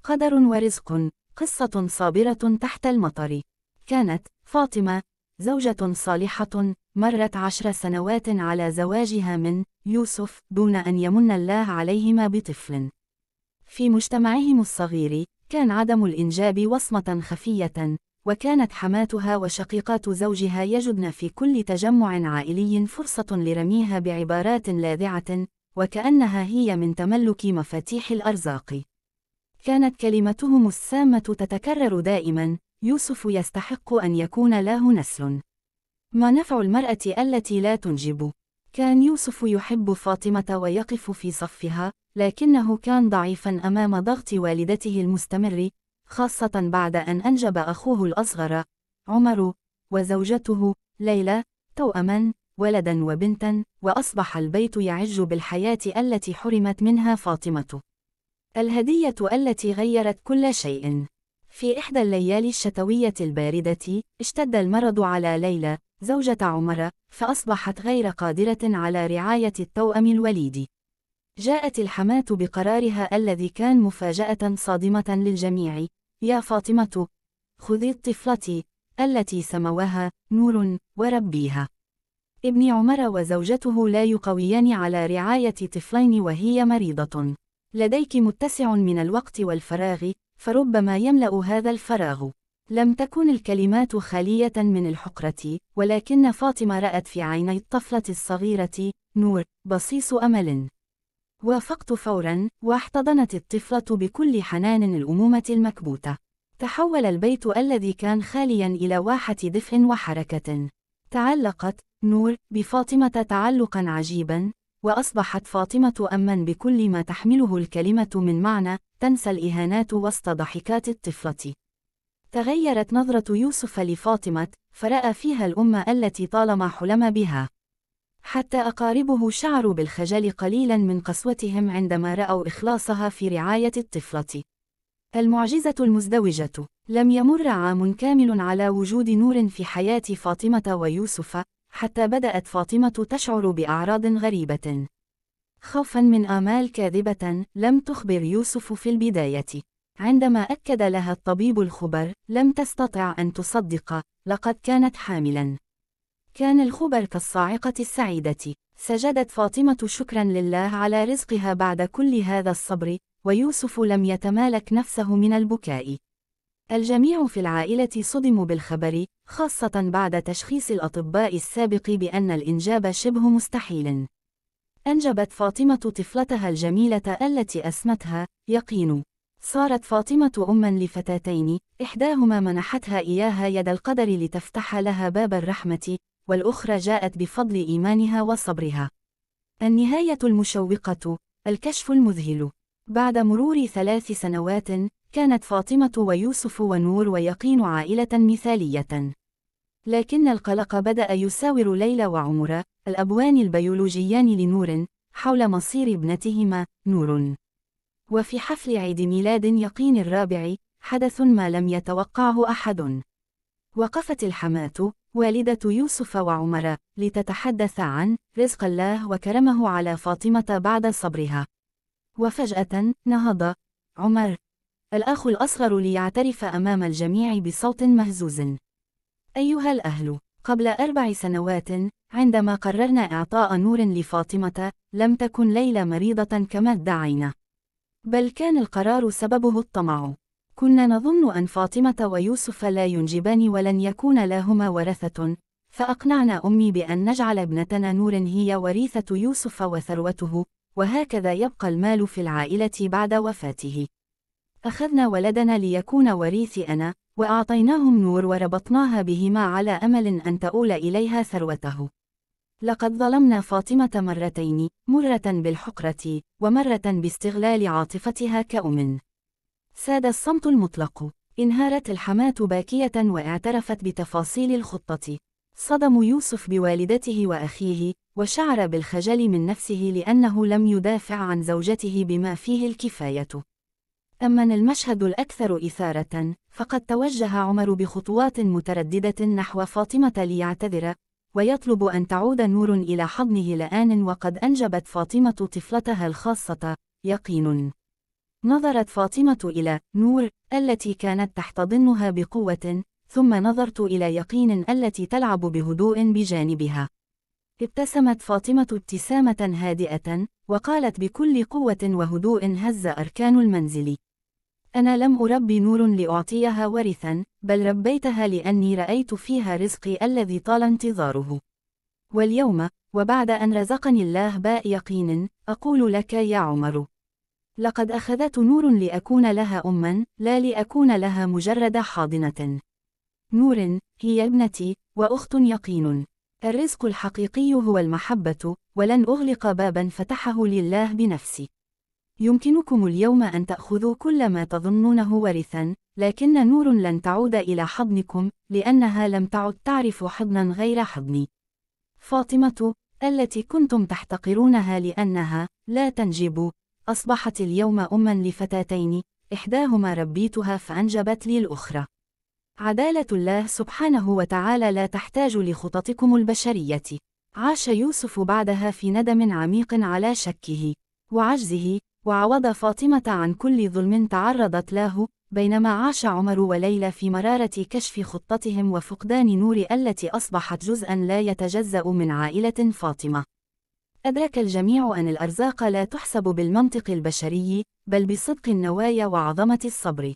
قدر ورزق، قصة صابرة تحت المطر. كانت فاطمة زوجة صالحة، مرت 10 سنوات على زواجها من يوسف دون أن يمن الله عليهما بطفل. في مجتمعهم الصغير كان عدم الإنجاب وصمة خفية، وكانت حماتها وشقيقات زوجها يجدن في كل تجمع عائلي فرصة لرميها بعبارات لاذعة، وكأنها هي من تملك مفاتيح الأرزاق. كانت كلمتهم السامة تتكرر دائما: يوسف يستحق أن يكون له نسل. ما نفع المرأة التي لا تنجب؟ كان يوسف يحب فاطمة ويقف في صفها، لكنه كان ضعيفا أمام ضغط والدته المستمر، خاصة بعد أن أنجب أخوه الأصغر عمر وزوجته ليلى توأما، ولدا وبنتا، وأصبح البيت يعج بالحياة التي حرمت منها فاطمة. الهدية التي غيرت كل شيء. في إحدى الليالي الشتوية الباردة اشتد المرض على ليلى زوجة عمر، فأصبحت غير قادرة على رعاية التوأم الوليد. جاءت الحماة بقرارها الذي كان مفاجأة صادمة للجميع: يا فاطمة، خذي الطفلة التي سموها نور وربيها. ابن عمر وزوجته لا يقويان على رعاية طفلين وهي مريضة. لديك متسع من الوقت والفراغ، فربما يملأ هذا الفراغ. لم تكن الكلمات خالية من الحقرة، ولكن فاطمة رأت في عيني الطفلة الصغيرة نور، بصيص أمل. وافقت فورا، واحتضنت الطفلة بكل حنان الأمومة المكبوتة. تحول البيت الذي كان خاليا إلى واحة دفء وحركة. تعلقت نور بفاطمة تعلقا عجيبا، وأصبحت فاطمة أمًا بكل ما تحمله الكلمة من معنى، تنسى الإهانات وسط ضحكات الطفلة. تغيرت نظرة يوسف لفاطمة، فرأى فيها الأم التي طالما حلم بها. حتى أقاربه شعروا بالخجل قليلا من قسوتهم عندما رأوا إخلاصها في رعاية الطفلة. المعجزة المزدوجة. لم يمر عام كامل على وجود نور في حياة فاطمة ويوسف، حتى بدأت فاطمة تشعر بأعراض غريبة. خوفا من آمال كاذبة لم تخبر يوسف في البداية. عندما أكد لها الطبيب الخبر، لم تستطع أن تصدق، لقد كانت حاملا. كان الخبر كالصاعقة السعيدة. سجدت فاطمة شكرا لله على رزقها بعد كل هذا الصبر، ويوسف لم يتمالك نفسه من البكاء. الجميع في العائلة صدموا بالخبر، خاصة بعد تشخيص الأطباء السابق بأن الإنجاب شبه مستحيل. أنجبت فاطمة طفلتها الجميلة التي أسمتها يقين. صارت فاطمة أمًا لفتاتين، إحداهما منحتها إياها يد القدر لتفتح لها باب الرحمة، والأخرى جاءت بفضل إيمانها وصبرها. النهاية المشوقة. الكشف المذهل. بعد مرور 3 سنوات، كانت فاطمة ويوسف ونور ويقين عائلة مثالية. لكن القلق بدأ يساور ليلى وعمر، الأبوان البيولوجيان لنور، حول مصير ابنتهما نور. وفي حفل عيد ميلاد يقين الرابع، حدث ما لم يتوقعه أحد. وقفت الحماة والدة يوسف وعمر لتتحدث عن رزق الله وكرمه على فاطمة بعد صبرها. وفجأة نهض عمر الأخ الأصغر ليعترف أمام الجميع بصوت مهزوز: أيها الأهل، قبل 4 سنوات عندما قررنا إعطاء نور لفاطمة، لم تكن ليلى مريضة كما ادعينا، بل كان القرار سببه الطمع. كنا نظن أن فاطمة ويوسف لا ينجبان ولن يكون لهما ورثة، فأقنعنا أمي بأن نجعل ابنتنا نور هي وريثة يوسف وثروته، وهكذا يبقى المال في العائلة بعد وفاته. أخذنا ولدنا ليكون وريثي أنا، وأعطيناهم نور وربطناها بهما على أمل أن تؤول إليها ثروته. لقد ظلمنا فاطمة مرتين، مرة بالحقرة، ومرة باستغلال عاطفتها كأم. ساد الصمت المطلق. انهارت الحماة باكية واعترفت بتفاصيل الخطة. صدم يوسف بوالدته وأخيه، وشعر بالخجل من نفسه لأنه لم يدافع عن زوجته بما فيه الكفاية. أما المشهد الأكثر إثارة، فقد توجه عمر بخطوات مترددة نحو فاطمة ليعتذر، ويطلب أن تعود نور إلى حضنه الآن وقد أنجبت فاطمة طفلتها الخاصة يقين. نظرت فاطمة إلى نور التي كانت تحتضنها بقوة، ثم نظرت إلى يقين التي تلعب بهدوء بجانبها. ابتسمت فاطمة ابتسامة هادئة، وقالت بكل قوة وهدوء هز أركان المنزل: أنا لم أربي نور لأعطيها ورثا، بل ربيتها لأني رأيت فيها رزقي الذي طال انتظاره. واليوم، وبعد أن رزقني الله باء يقين، أقول لك يا عمر: لقد أخذت نور لأكون لها أمًا، لا لأكون لها مجرد حاضنة. نور هي ابنتي، وأخت يقين. الرزق الحقيقي هو المحبة، ولن أغلق بابًا فتحه لله بنفسي. يمكنكم اليوم أن تأخذوا كل ما تظنونه ورثًا، لكن نور لن تعود إلى حضنكم، لأنها لم تعد تعرف حضنًا غير حضني. فاطمة، التي كنتم تحتقرونها لأنها لا تنجب، أصبحت اليوم أمًا لفتاتين، إحداهما ربيتها فأنجبت لي الأخرى. عدالة الله سبحانه وتعالى لا تحتاج لخططكم البشرية. عاش يوسف بعدها في ندم عميق على شكه وعجزه، وعوض فاطمة عن كل ظلم تعرضت له، بينما عاش عمر وليلى في مرارة كشف خطتهم وفقدان نور التي أصبحت جزءاً لا يتجزأ من عائلة فاطمة. أدرك الجميع أن الأرزاق لا تحسب بالمنطق البشري، بل بصدق النوايا وعظمة الصبر.